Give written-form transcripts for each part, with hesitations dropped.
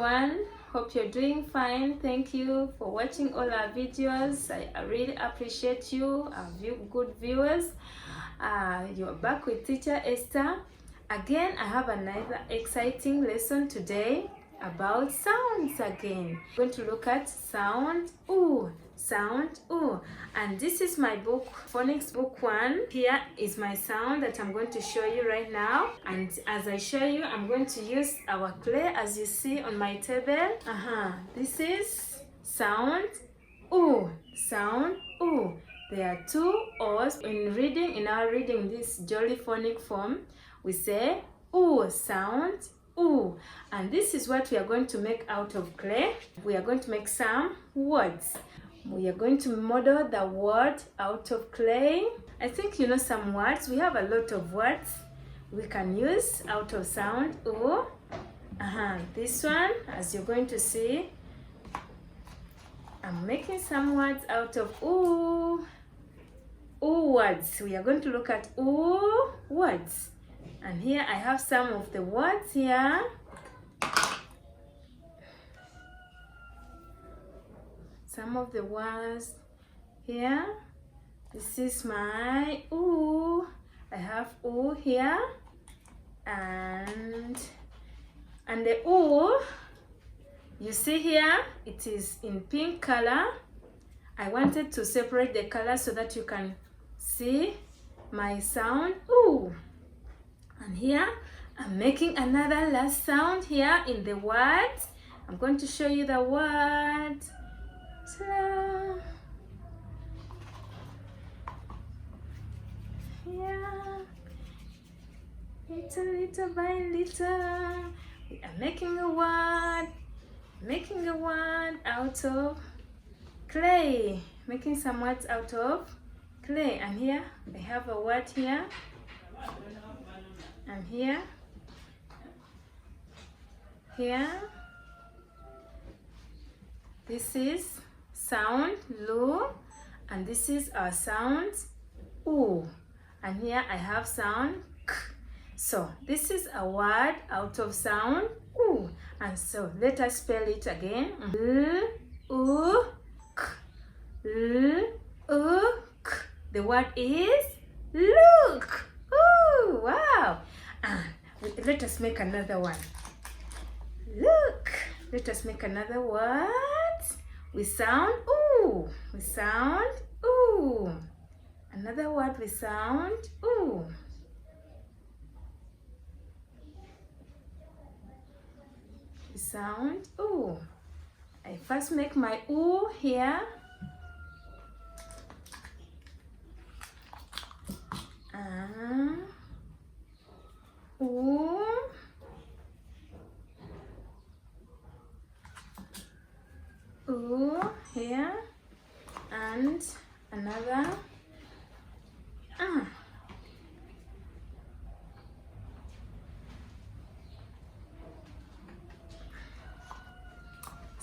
everyone, hope you're doing fine. Thank you for watching all our videos. I really appreciate you, our good viewers. You're back with teacher Esther. Again, I have another exciting lesson today about sounds again. We're going to look at sound ooh, sound ooh, and this is my book, phonics book 1. Here is my sound that I'm going to show you right now, and as I show you, I'm going to use our clay as you see on my table. This is sound ooh, sound ooh. There are two O's in our reading this jolly phonic form. We say ooh, sound ooh, and this is what we are going to make out of clay. We are going to make some words. We are going to model the word out of clay. I think you know some words. We have a lot of words we can use out of sound ooh. This one, as you're going to see, I'm making some words out of ooh. Ooh words. We are going to look at ooh words. And here I have some of the words here. Some of the words here. This is my ooh. I have ooh here. And the ooh, you see here, it is in pink color. I wanted to separate the color so that you can see my sound ooh. And here I'm making another last sound here in the word. I'm going to show you the word. Ta-da! Here, little by little, we are making a word out of clay, making some words out of clay. And here I have a word here, and here, this is sound lu, and this is our sound ooh, and here I have sound k. So this is a word out of sound ooh, and so let us spell it again. L u k, l u k. The word is look. Ooh, wow. And let us make another one. Look. Let us make another word. We sound ooh. We sound ooh. Another word we sound ooh. We sound ooh. I first make my ooh here. Ooh. Ooh here, and another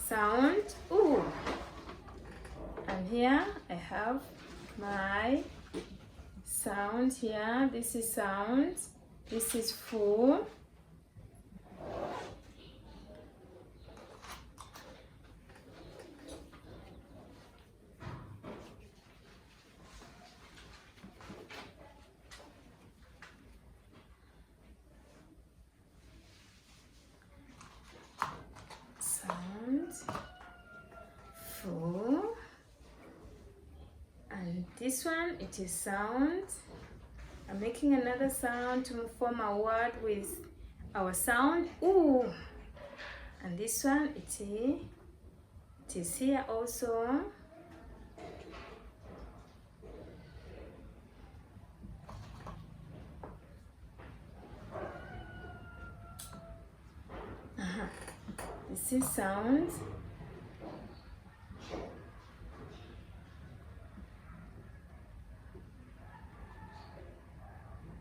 sound ooh. And here I have my sound here. This is sound. This is full. Sound full. And this one, it is sound. I'm making another sound to form a word with our sound ooh. And this one, it is here also. This is sound.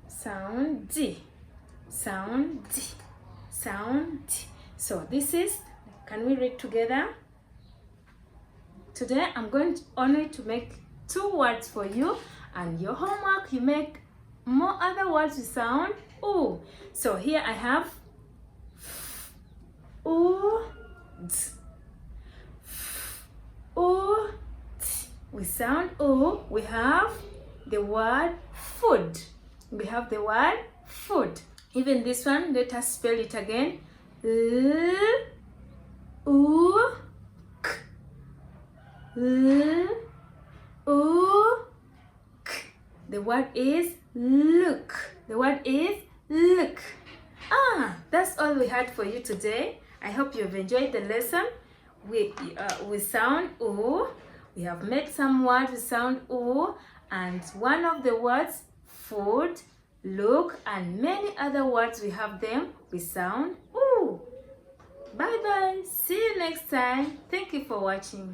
Sound D, sound D, sound D. So this is, can we read together? Today I'm going only to make 2 words for you, and your homework, you make more other words with sound ooh. So here I have ooh, O, t. We sound O. We have the word food. We have the word food. Even this one, let us spell it again. L, U, K. L, U, K. The word is look. The word is look. That's all we had for you today. I hope you've enjoyed the lesson. We sound O. We have made some words with sound O, and one of the words food, look, and many other words we have them with sound O. Bye bye. See you next time. Thank you for watching.